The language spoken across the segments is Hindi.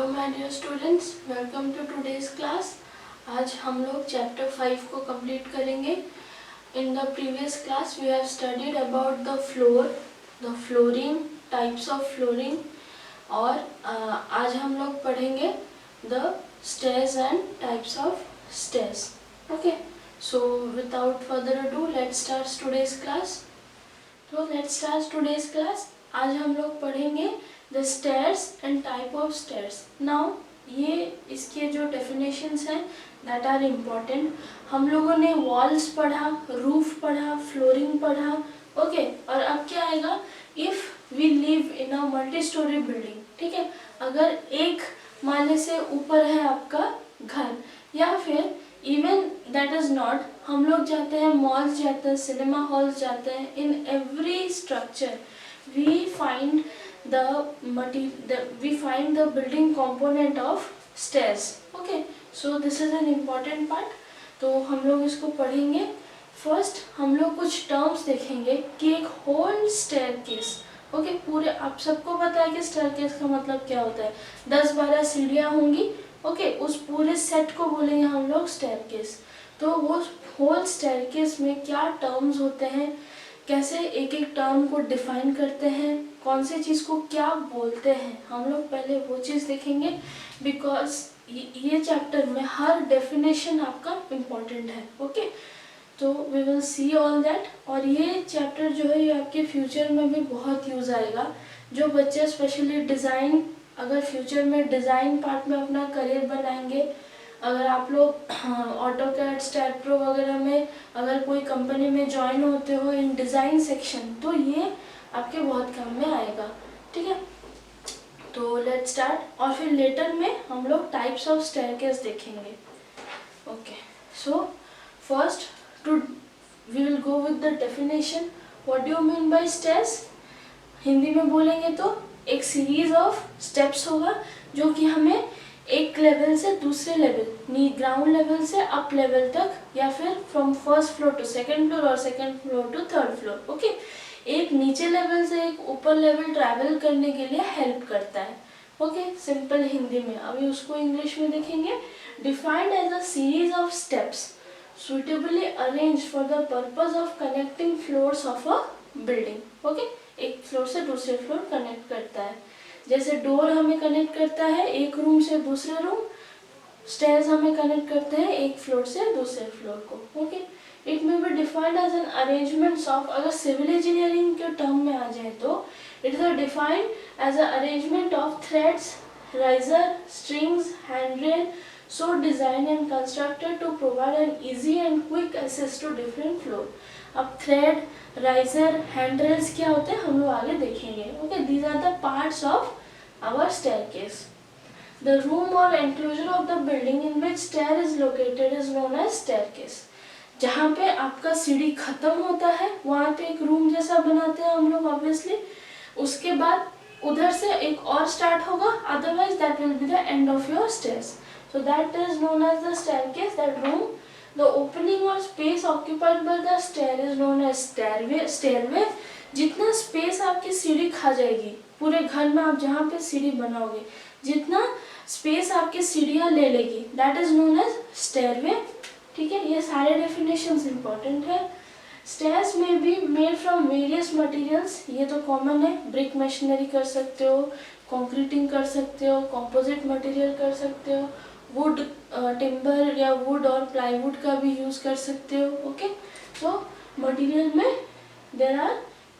Hello my dear students, welcome to today's class. आज हम लोग चैप्टर 5 को कंप्लीट करेंगे। In the previous class we have studied about the floor, the flooring, types of flooring, और आज हम लोग पढ़ेंगे the stairs and types of stairs. Okay, so without further ado let's start today's class. तो लेट्स स्टार्ट टुडेज क्लास। आज हम लोग पढ़ेंगे the stairs and type of stairs. Now ये इसके जो डेफिनेशंस हैं दैट आर इम्पॉर्टेंट। हम लोगों ने वॉल्स पढ़ा, रूफ पढ़ा, फ्लोरिंग पढ़ा। ओके, और अब क्या आएगा? If we live in a multi storey building, ठीक है, अगर एक माले से ऊपर है आपका घर, या फिर इवन दैट इज नॉट, हम लोग जाते हैं मॉल्स, जाते हैं सिनेमा हॉल्स, जाते हैं, in every structure we find the building component of stairs. Okay, so this is an important part. तो हम लोग इसको पढ़ेंगे। फर्स्ट हम लोग कुछ टर्म्स देखेंगे कि एक होल स्टेयरकेस, ओके, पूरे आप सबको पता है कि स्टेयरकेस का मतलब क्या होता है। 10-12 सीढ़ियाँ होंगी, ओके, उस पूरे सेट को बोलेंगे हम लोग स्टेयरकेस। तो वो होल स्टेयरकेस में क्या टर्म्स होते हैं, कैसे एक एक टर्म को डिफाइन करते हैं, कौन से चीज़ को क्या बोलते हैं, हम लोग पहले वो चीज़ देखेंगे। बिकॉज ये चैप्टर में हर डेफिनेशन आपका इम्पोर्टेंट है। ओके, तो we will see all that. और ये चैप्टर जो है ये आपके फ्यूचर में भी बहुत यूज़ आएगा। जो बच्चे स्पेशली डिज़ाइन, अगर फ्यूचर में डिज़ाइन पार्ट में अपना करियर बनाएंगे, अगर आप लोग ऑटोकैड, स्टैट प्रो वगैरह में अगर कोई कंपनी में ज्वाइन होते हो इन डिज़ाइन सेक्शन, तो ये आपके बहुत काम में आएगा, ठीक है। तो लेट्स स्टार्ट। और फिर लेटर में हम लोग टाइप्स ऑफ स्टेयरकेस देखेंगे। Okay, so first to we will go with the definition. What do you mean by stairs? Hindi में बोलेंगे तो एक सीरीज ऑफ स्टेप्स होगा जो कि हमें एक लेवल से दूसरे लेवल, ग्राउंड लेवल से अप लेवल तक, या फिर from first floor to second floor और second floor to third floor, okay, एक नीचे लेवल से एक ऊपर लेवल ट्रैवल करने के लिए हेल्प करता है। ओके, सिंपल हिंदी में। अभी उसको इंग्लिश में देखेंगे। Defined as a series of steps suitably arrange for the purpose of connecting floors of a building. Okay, एक फ्लोर से दूसरे फ्लोर कनेक्ट करता है। जैसे डोर हमें कनेक्ट करता है एक रूम से दूसरे रूम, स्टेयर्स हमें कनेक्ट करते हैं एक फ्लोर से दूसरे फ्लोर को। Okay, it may be defined as an arrangements of, अगर सिविल इंजीनियरिंग के टर्म में आ जाए तो it is defined as a arrangement of threads, riser, strings, handrail, so designed and constructed to provide an easy and quick access to different floor. अब थ्रेड, राइजर, हैंडरेल्स क्या होते हैं हम लोग आगे देखेंगे। Okay, these are the parts of our staircase. The room और enclosure of the building in which stair is located is known as staircase. जहाँ पे आपका सीढ़ी खत्म होता है वहाँ पे एक रूम जैसा बनाते हैं हम लोग ऑब्वियसली, उसके बाद उधर से एक और स्टार्ट होगा, otherwise that will be the end of your stairs. So that is known as the staircase. That room, the opening or space occupied by the stair is known as stairway. जितना स्पेस आपकी सीढ़ी खा जाएगी पूरे घर में, आप जहाँ पे सीढ़ी बनाओगे जितना स्पेस आपकी सीढ़ियाँ ले लेगी, that is known as stairway. ठीक है, ये सारे डेफिनेशंस इम्पोर्टेंट है। स्टेयर्स में be made from various materials, ये तो कॉमन है, ब्रिक मशीनरी कर सकते हो, कंक्रीटिंग कर सकते हो, कंपोजिट मटेरियल कर सकते हो, वुड, टिम्बर या वुड और प्लाईवुड का भी यूज़ कर सकते हो। ओके, तो मटेरियल में देर आर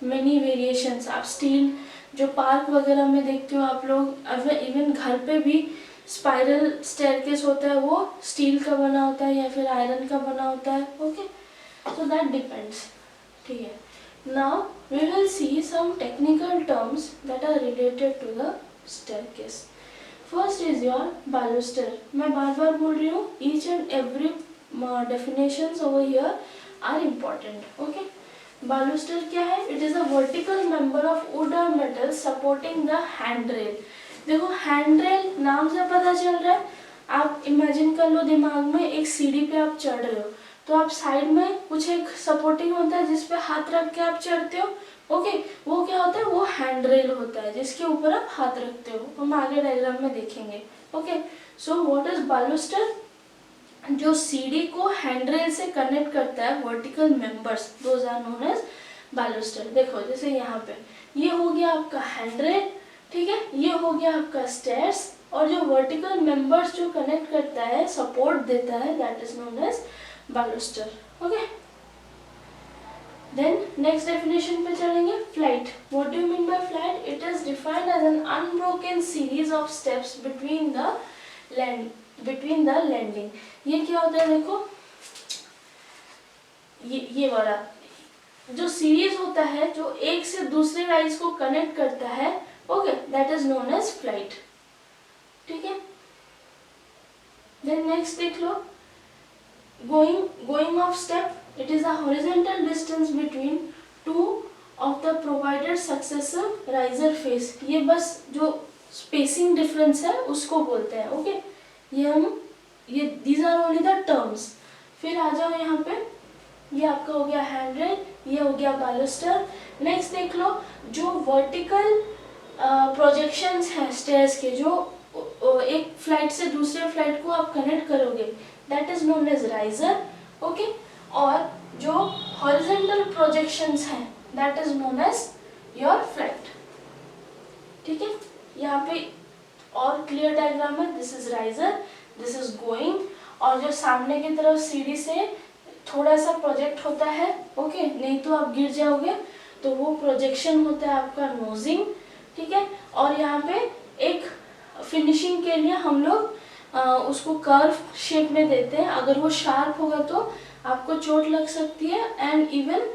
मेनी वेरिएशंस। आप स्टील, जो पार्क वगैरह में देखते हो आप लोग, इवन घर पे भी स्पाइरल स्टेयरकेस होता है, वो स्टील का बना होता है या फिर आयरन का बना होता है। Okay, so that depends. ठीक है, now we will see some technical terms that are related to the staircase. First is your baluster. मैं बार बार बोल रही हूँ, each and every definitions over here are important. Okay, baluster क्या है? It is a vertical member of wood or metal supporting the handrail. देखो handrail नाम से पता चल रहा है, आप इमेजिन कर लो दिमाग में एक सीढ़ी पे आप चढ़ रहे हो, तो आप साइड में कुछ एक सपोर्टिंग होता है जिसपे हाथ रख के आप चढ़ते हो, ओके, वो क्या होता है, वो हैंड रेल होता है जिसके ऊपर आप हाथ रखते हो, हम आगे डायग्राम में देखेंगे। Okay, so what is baluster? जो सीढ़ी को हैंडरेल से कनेक्ट करता है vertical members, those are known as baluster. देखो जैसे यहाँ पे ये हो गया आपका हैंडरेल, ठीक है, ये हो गया आपका स्टेयर्स, और जो वर्टिकल मेंबर्स जो कनेक्ट करता है, सपोर्ट देता है, that is known as baluster. Okay, then next definition पे चलेंगे, flight. What do you mean by flight? It is defined as an unbroken series of steps between the landing. ये क्या होता है, देखो ये वाला जो सीरीज होता है जो एक से दूसरे राइज को कनेक्ट करता है, okay, that is known as flight, ठीक है। देन नेक्स्ट देख लो, going of step, it is a horizontal distance between two of the provided successive riser face. ये बस जो स्पेसिंग डिफरेंस है उसको बोलते हैं, ओके। ये these are only the terms. फिर आ जाओ यहाँ पे, ये आपका हो गया हैंडरेल, ये हो गया बालूस्टर। नेक्स्ट देख लो, जो वर्टिकल प्रोजेक्शंस हैं स्टेयर्स के, जो एक फ्लाइट से दूसरे फ्लाइट को आप कनेक्ट करोगे, that is known as riser, okay. और जो हॉरिजॉन्टल प्रोजेक्शंस हैं, that is known as your flight, ठीक है। यहाँ पे और क्लियर डायग्राम है, this is riser, this is going, और जो सामने की तरफ सीढ़ी से थोड़ा सा प्रोजेक्ट होता है, ओके, नहीं तो आप गिर जाओगे, तो वो प्रोजेक्शन होता है आपका नोजिंग, ठीक है। और यहाँ पे एक फिनिशिंग के लिए हम लोग उसको कर्व शेप में देते हैं, अगर वो शार्प होगा तो आपको चोट लग सकती है, एंड इवन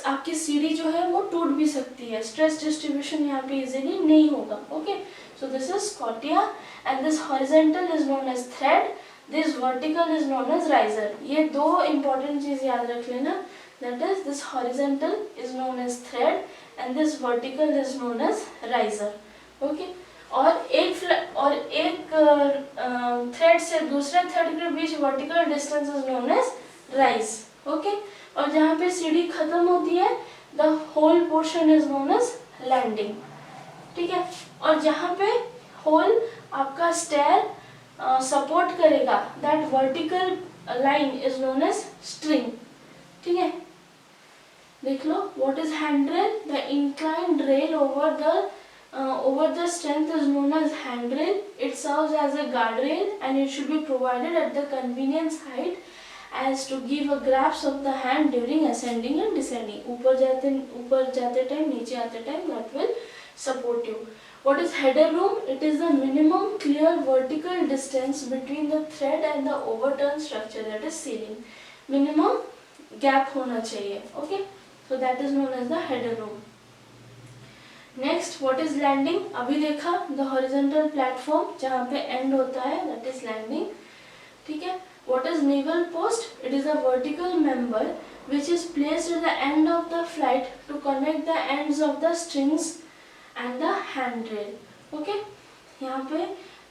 आपकी सीढ़ी जो है वो टूट भी सकती है, स्ट्रेस डिस्ट्रीब्यूशन यहाँ पे इजीली नहीं होगा, okay. So this is scotia, and this horizontal is known as thread, this vertical is known as riser. ये दो इंपॉर्टेंट चीज याद रख लेना, that is this horizontal is known as thread and this vertical is known as riser, okay. और एक थ्रेड से दूसरे थ्रेड के बीच vertical distance is known as rise, okay. और जहाँ पे सीढ़ी खत्म होती है, the whole portion is known as landing, ठीक है। और जहाँ पे होल आपका स्टेयर सपोर्ट करेगा, that vertical line is known as string, ठीक है। देख लो, what is handrail? The inclined rail over the strength is known as handrail. It serves as a guardrail and it should be provided at the convenience height as to give a grasp of the hand during ascending and descending. ऊपर जाते टाइम, नीचे आते time, that will support you. What is header room? It is the minimum clear vertical distance between the thread and the overturned structure, that is ceiling. Minimum gap होना चाहिए, okay? So that is known as the header room. Next, what is landing? अभी देखा, द हॉरिजॉन्टल प्लेटफॉर्म जहाँ पे एंड होता है, दैट इज लैंडिंग, ठीक है। What is newel post? It is a vertical member which is placed at the end of the flight to connect the ends of the strings and the handrail, okay. यहाँ पे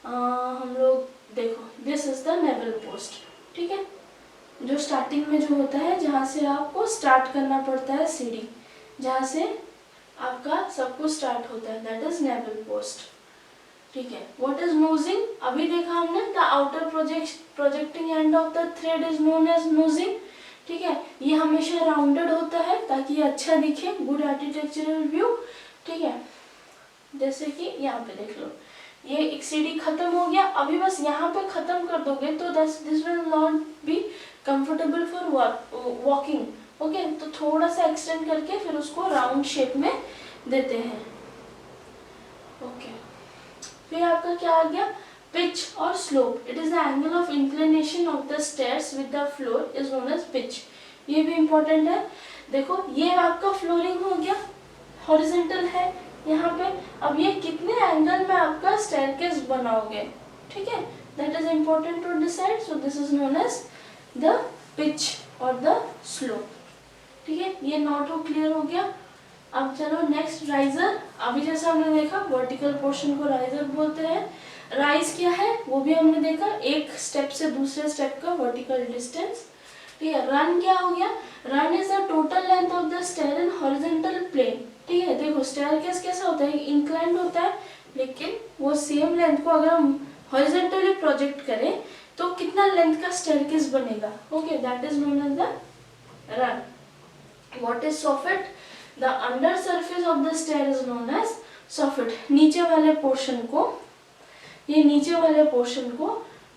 हम लोग देखो, this is the newel post, ठीक है, जो स्टार्टिंग में जो होता है, जहाँ से आपको स्टार्ट करना पड़ता है सीढ़ी, जहाँ से आपका सब कुछ स्टार्ट होता है, दैट इज नेवल पोस्ट, ठीक है। What is nosing? अभी देखा हमने, the outer projecting end of the thread is known as nosing, ठीक है। ये हमेशा राउंडेड होता है ताकि ये अच्छा दिखे, गुड आर्किटेक्चरल व्यू, ठीक है। जैसे कि यहाँ पे देख लो, ये एक सीढ़ी खत्म हो गया, अभी बस यहाँ पे खत्म कर दोगे तो this will not be comfortable for walking, okay. तो थोड़ा सा एक्सटेंड करके फिर उसको राउंड शेप में देते हैं, ओके। फिर आपका क्या आ गया? पिच और slope. It is the angle of inclination of the stairs with the floor is known as pitch. ये भी इंपॉर्टेंट है। देखो, ये आपका फ्लोरिंग हो गया, हॉरिजॉन्टल है यहाँ पे। अब ये कितने एंगल में आपका स्टेयरकेस बनाओगे, ठीक है, that is important to decide. So this is known as the pitch और द स्लोप, ठीक है। ये नॉट हो क्लियर हो गया। अब चलो नेक्स्ट, राइजर। अभी जैसा हमने देखा, वर्टिकल पोर्शन को राइजर बोलते हैं। राइज क्या है वो भी हमने देखा, एक स्टेप से दूसरे स्टेप का वर्टिकल डिस्टेंस, ठीक है। रन क्या हो गया, run is the total length of the stair in horizontal plane. ठीक है, देखो स्टेयरकेस कैसा होता है, इंक्लाइंड होता है, लेकिन वो सेम लेंथ को अगर हम हॉरिजॉन्टली प्रोजेक्ट करें तो कितना लेंथ का स्टेयरकेस बनेगा। Okay, that is known as the run. What is soffit, the under surface of the stair is known as soffit. नीचे वाले पोर्शन को, ये नीचे वाले पोर्शन को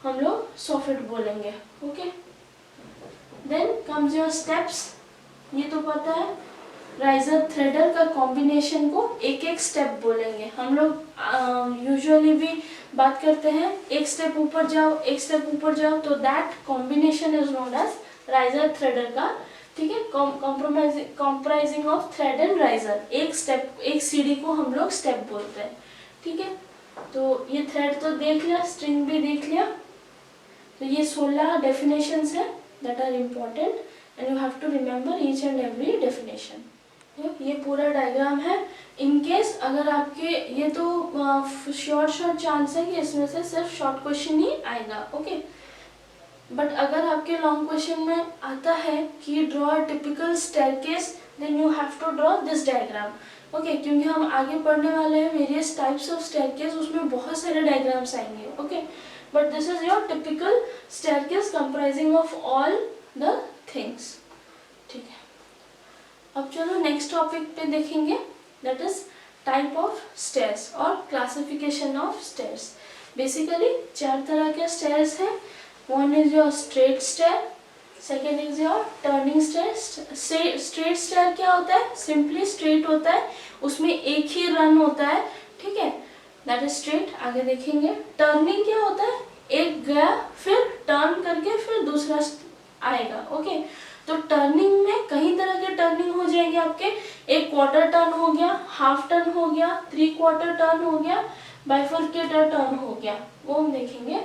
हम लोग सोफिट बोलेंगे। Okay, then comes your steps. ये तो पता है, राइजर थ्रेडर का कॉम्बिनेशन को एक एक स्टेप बोलेंगे। हम लोग यूजुअली भी बात करते हैं एक स्टेप ऊपर जाओ, एक स्टेप ऊपर जाओ, तो that combination is known as riser threader का। ठीक है, comprising of thread and riser. एक स्टेप, एक सीढ़ी को हम लोग स्टेप बोलते हैं। ठीक है, तो ये थ्रेड तो देख लिया, स्ट्रिंग भी देख लिया। तो ये 16 डेफिनेशंस है that are important and you have to remember each and every definition। ये पूरा डायग्राम है। इन केस अगर आपके, ये तो शॉर्ट चांस है कि इसमें से सिर्फ शॉर्ट क्वेश्चन ही आएगा। ओके, बट अगर आपके लॉन्ग क्वेश्चन में आता है कि draw a typical staircase, then you have to draw this diagram. Okay, क्योंकि हम आगे पढ़ने वाले हैं वेरियस टाइप्स ऑफ स्टेयरकेस, उसमें बहुत सारे डायग्राम्स आएंगे। Okay, but this is your typical staircase comprising of all the things। ठीक है, अब चलो नेक्स्ट टॉपिक पे देखेंगे, that is type of stairs और classification of stairs। बेसिकली 4 तरह के stairs हैं। One is your straight stair, second is your turning stair। straight stair क्या होता है, simply straight होता है, उसमें एक ही रन होता है। ठीक है, दैट इज स्ट्रेट। आगे देखेंगे टर्निंग क्या होता है, एक गया फिर टर्न करके फिर दूसरा आएगा। ओके, तो टर्निंग में कई तरह के टर्निंग हो जाएंगे आपके। एक क्वार्टर टर्न हो गया, हाफ टर्न हो गया, 3/4 टर्न हो गया, बाइफरकेटर टर्न हो गया, वो हम देखेंगे।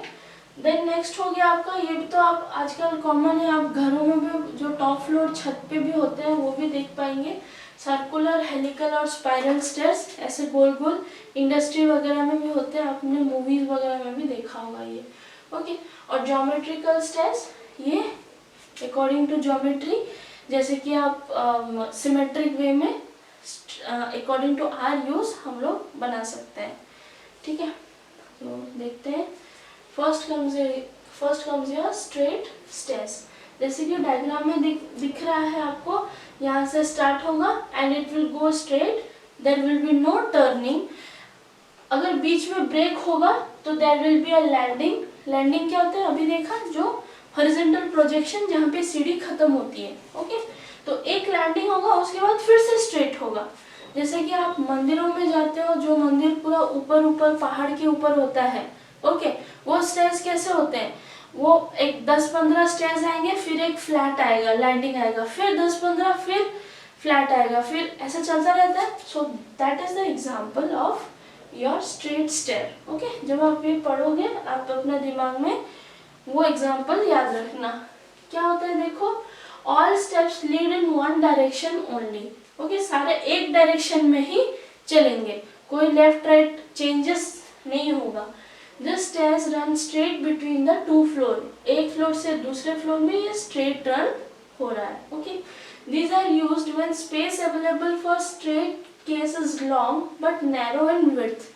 देन नेक्स्ट हो गया आपका, ये भी तो आप आजकल कॉमन है, आप घरों में भी जो टॉप फ्लोर छत पे भी होते हैं वो भी देख पाएंगे। सर्कुलर, हेलिकल और स्पाइरल स्टेयर्स, ऐसे गोल गोल इंडस्ट्री वगैरह में भी होते हैं, आपने मूवीज वगैरह में भी देखा होगा ये। ओके, और ज्योमेट्रिकल स्टेयर्स, ये अकॉर्डिंग टू ज्योमेट्री, जैसे कि आप सिमेट्रिक वे में अकॉर्डिंग टू आर यूज हम लोग बना सकते हैं। ठीक है, तो देखते हैं। First comes your straight stairs. जैसे कि डायग्राम में दिख रहा है आपको, यहाँ से स्टार्ट होगा and it will go straight, there will be no turning. अगर बीच में ब्रेक होगा तो there will be a landing. Landing क्या होता है, अभी देखा, जो हॉरिजॉन्टल प्रोजेक्शन जहाँ पे सीढ़ी खत्म होती है। ओके, तो एक लैंडिंग होगा, उसके बाद फिर से स्ट्रेट होगा। जैसे कि आप मंदिरों में जाते हो, जो मंदिर पूरा ऊपर पहाड़ के ऊपर होता है। ओके, वो स्टेयर्स कैसे होते हैं, वो एक 10-15 स्टेयर्स आएंगे, फिर एक फ्लैट आएगा, लैंडिंग आएगा, फिर 10-15, फिर फ्लैट आएगा, फिर ऐसा चलता रहता है। So that is the example of your straight stair. Okay, जब आप ये पढ़ोगे आप अपने दिमाग में वो एग्जांपल याद रखना। क्या होता है देखो, all steps lead in one direction only. Okay, सारे एक डायरेक्शन में ही चलेंगे, कोई लेफ्ट राइट चेंजेस नहीं होगा। This stairs run straight between the 2 floor। एक फ्लोर से दूसरे फ्लोर में ये स्ट्रेट रन हो रहा है। Okay, these are used when space available for staircase is long but narrow in width।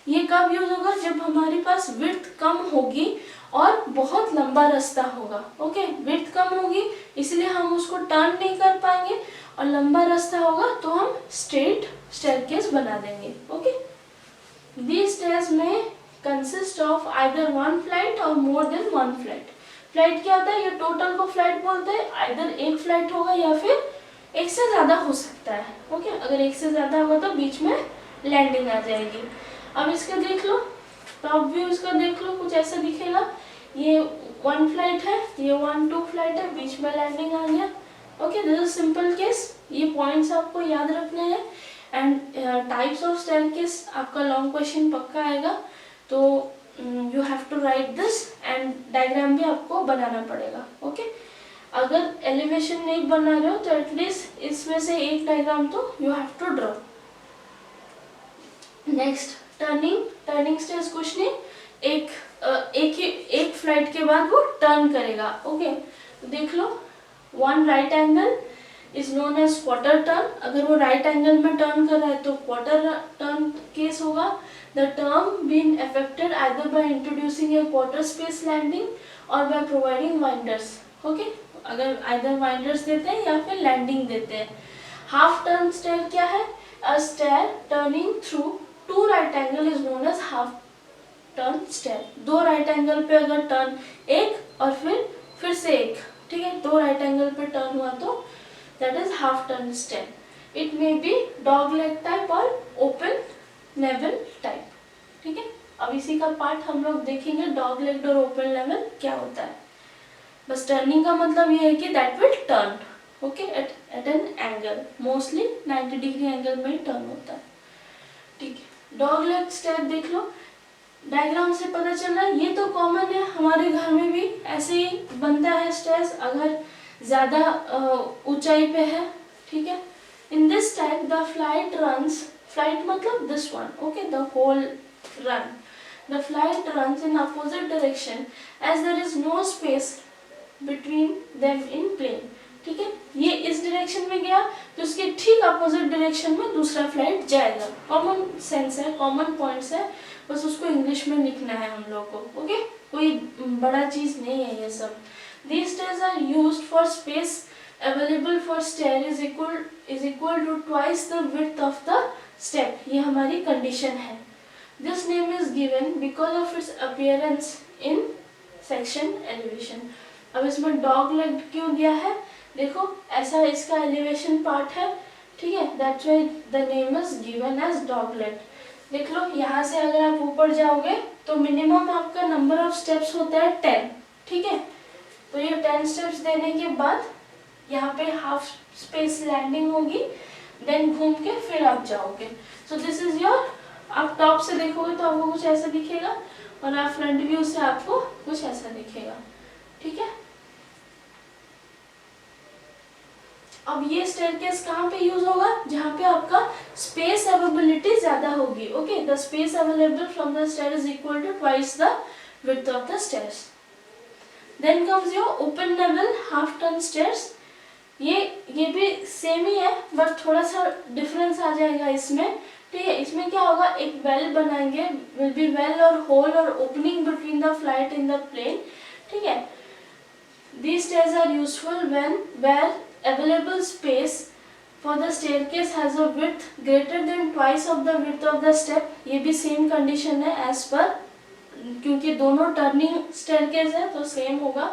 ये कब यूज होगा, जब हमारे पास width कम होगी और बहुत लंबा रास्ता होगा। ओके, width कम होगी इसलिए हम उसको टर्न नहीं कर पाएंगे, और लंबा रास्ता होगा तो हम स्ट्रेट स्टेयरकेस बना देंगे। ओके, these stairs में consist of either one flight or more than one flight। Flight क्या होता है, ये टोटल को फ्लाइट बोलते हैं। आइदर एक फ्लाइट होगा या फिर एक से ज़्यादा हो सकता है। ओके, अगर एक से ज़्यादा होगा तो बीच में लैंडिंग आ जाएगी। अब इसका देख लो, टॉप व्यू इसका देख लो, कुछ ऐसा दिखेगा। ये 1 फ्लाइट है, ये 1-2 फ्लाइट है, बीच में लैंडिंग आ गया। Okay, this is simple case. ये पॉइंट्स आपको याद रखने हैं। एंड टाइप्स ऑफ स्टेयरकेस आपका लॉन्ग क्वेश्चन पक्का आएगा, तो you have to write this, and diagram भी आपको बनाना पड़ेगा। ओके, अगर एलिवेशन नहीं बना रहे हो तो एटलीस्ट इसमें से एक डायग्राम तो you have to draw. Next, turning stairs कुछ नहीं, एक फ्लाइट के बाद वो टर्न करेगा। ओके, तो देख लो, one right angle is known as quarter turn, अगर वो राइट एंगल में टर्न कर रहा है तो क्वार्टर टर्न केस होगा। The term been affected either by introducing a quarter space landing और बाय प्रोवाइडिंग वाइंडर्स। ओके, अगर आइदर वाइंडर्स देते हैं या फिर लैंडिंग देते हैं। हाफ टर्न स्टेयर क्या है? A stair turning through two right angle is known as half turn stair. दो राइट एंगल पे अगर टर्न, एक और फिर से एक, ठीक है, दो राइट एंगल पे टर्न हुआ तो that is half turn stair. It may be dog leg type और ओपन नेवल टाइप। ठीक है, अब इसी का पार्ट हम लोग देखेंगे, डॉग लेग और ओपन लेवल क्या होता है। बस टर्निंग का मतलब ये है कि that will turn, okay, at an angle, mostly 90 degree angle में ही टर्न होता है। ठीक है, डॉग लेग स्टेप देख लो, डायग्राम से पता चल रहा है, ये तो कॉमन है, हमारे घर में भी ऐसे ही बनता है स्टेयर्स अगर ज्यादा ऊंचाई पे है। ठीक है, in this type the flight runs, flight मतलब this one, okay, the whole run, the flight runs in opposite direction as there is no space between them in plane. ठीक है, ये इस डायरेक्शन में गया तो उसके ठीक अपोजिट डायरेक्शन में दूसरा फ्लाइट जाएगा। कॉमन सेंस है, कॉमन पॉइंट्स है, बस उसको इंग्लिश में लिखना है हम लोग को। ओके, कोई बड़ा चीज नहीं है ये सब। These stairs are used for space available for stair is equal to twice the width of the step। ये हमारी कंडीशन है। This name is given because of its appearance in section elevation। अब इसमें डॉग लेग क्यों दिया है? देखो ऐसा इसका एलिवेशन पार्ट है, ठीक है, that's why the name is given as dog leg। देख लो, यहाँ से अगर आप ऊपर जाओगे तो मिनिमम आपका नंबर ऑफ स्टेप्स होता है 10। ठीक है, तो ये 10 स्टेप्स देने के बाद यहाँ पे हाफ स्पेस लैंडिंग होगी, देन घूम के फिर आप जाओगे। सो दिस इज योर, आप टॉप से देखोगे तो आपको कुछ ऐसा दिखेगा और आप फ्रंट व्यू से आपको कुछ ऐसा दिखेगा। ठीक है, अब ये स्टेयरकेस कहाँ पे यूज होगा? जहाँ पे आपका स्पेस अवेलेबिलिटी ज्यादा होगी। Okay, the space available from the stair is equal to twice the width of the stairs. Then comes your open level half turn stairs. ये भी सेम ही है बट थोड़ा सा डिफरेंस आ जाएगा इसमें। ठीक है, इसमें क्या होगा, एक वेल बनाएंगे, विल बी वेल और होल और opening between the flight in the plane. ठीक है, these stairs are useful when where available space for the staircase has a width greater than twice of the width of the step। ये भी सेम कंडीशन है एज पर, क्योंकि दोनों टर्निंग staircase है तो सेम होगा।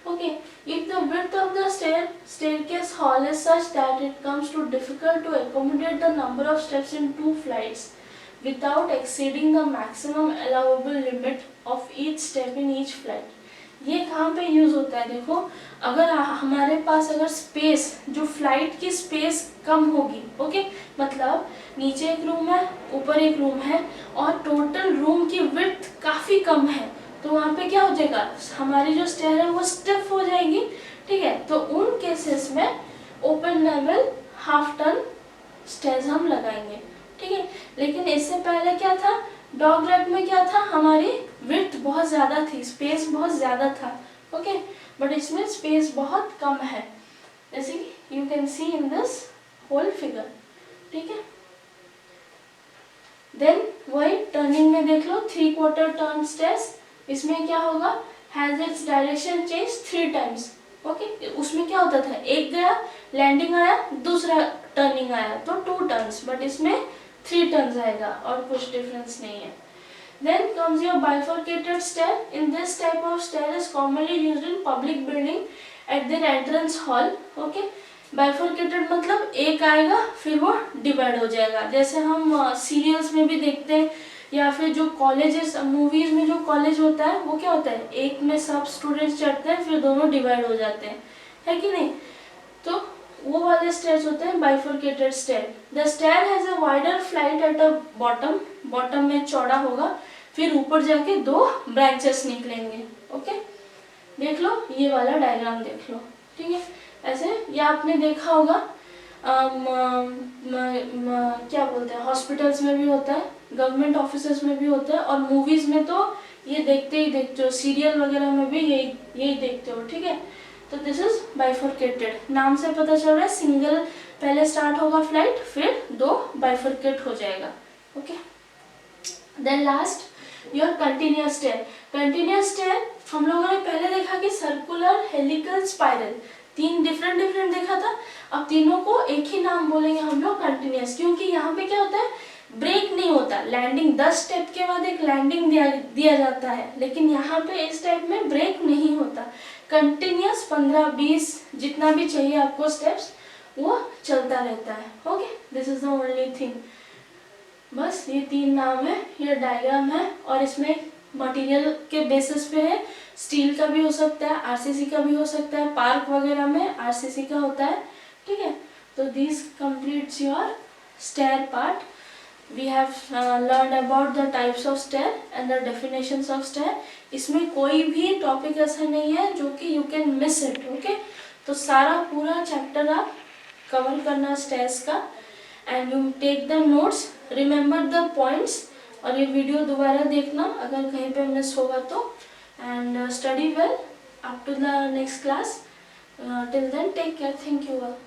Okay, if the width of the staircase hall is such that it comes to difficult to accommodate the number of steps in two flights without exceeding the maximum allowable limit of each step in each flight। ये कहाँ पे यूज होता है? देखो, अगर हमारे पास अगर स्पेस, जो फ्लाइट की स्पेस कम होगी, ओके, मतलब नीचे एक रूम है, ऊपर एक रूम है और टोटल रूम की विड्थ काफी कम है, तो वहाँ पे क्या हो जाएगा, हमारी जो स्टेयर है वो स्टिफ हो जाएगी। ठीक है, तो उन केसेस में open level half turn stairs हम लगाएंगे। ठीक है, लेकिन इससे पहले क्या था, डॉग लेग में क्या था, हमारी विड्थ बहुत ज्यादा थी, स्पेस बहुत ज्यादा था। ओके, बट इसमें स्पेस बहुत कम है, जैसे कि you can see in this whole figure. ठीक है, देन वही टर्निंग में देख लो, 3/4 टर्न स्टेयर्स, इसमें क्या होगा, has its direction change 3 times. Okay, उसमें क्या होता था, एक गया लैंडिंग आया, दूसरा टर्निंग आया, तो 2 टर्न्स, बट इसमें 3 टर्न्स आएगा और कुछ डिफरेंस नहीं है। Then comes your bifurcated stair। In this type of stair is commonly used in public building at their entrance hall। Okay, bifurcated मतलब एक आएगा फिर वो डिवाइड हो जाएगा, जैसे हम सीरियल्स में भी देखते हैं या फिर जो कॉलेजेस, मूवीज में जो कॉलेज होता है वो क्या होता है, एक में सब स्टूडेंट्स चढ़ते हैं फिर दोनों डिवाइड हो जाते हैं, है कि नहीं? तो वो वाले स्टेयर्स होते हैं bifurcated stair. The stair has a wider flight at a bottom, bottom में चौड़ा होगा, फिर ऊपर जाके 2 ब्रांचेस निकलेंगे। ओके, देख लो ये वाला डायग्राम देख लो। ठीक है, ऐसे ये आपने देखा होगा, क्या बोलते हैं, हॉस्पिटल्स में भी होता है, गवर्नमेंट ऑफिसेस में भी होता है, और मूवीज में तो ये देखते ही देखते हो, सीरियल वगैरह में भी यही देखते हो। ठीक है, तो दिस इज बाइफरकेटेड, नाम से पता चल रहा है सिंगल पहले स्टार्ट होगा फ्लाइट, फिर 2 बाइफरकेट हो जाएगा। Okay, then last your continuous stair. Continuous stair हम लोगों ने पहले देखा कि सर्कुलर, हेलिकल, स्पाइरल, 3 डिफरेंट देखा था। अब तीनों को एक ही नाम बोलेंगे हम लोग, कंटिन्यूअस, क्योंकि यहाँ पे क्या होता है, ब्रेक नहीं होता। लैंडिंग 10 स्टेप के बाद एक लैंडिंग दिया जाता है, लेकिन यहाँ पे इस टाइप में ब्रेक नहीं होता। कंटिन्यूअस 15-20 जितना भी चाहिए आपको स्टेप्स वो चलता रहता है। Okay, this is the only thing. बस ये 3 नाम है, ये डायग्राम है, और इसमें मटेरियल के बेसिस पे है। स्टील का भी हो सकता है, आरसीसी का भी हो सकता है, पार्क वगैरह में आरसीसी का होता है। ठीक है, तो this completes your stair part. We have learned about the types of stair and the definitions of stair. इसमें कोई भी टॉपिक ऐसा नहीं है जो कि you can miss it. Okay? तो सारा पूरा चैप्टर आप कवर करना स्टेयर्स का, and you take the notes, remember the points, और ये वीडियो दोबारा देखना अगर कहीं पे मिस होगा तो, and study well up to the next class. Till then, take care. Thank you all.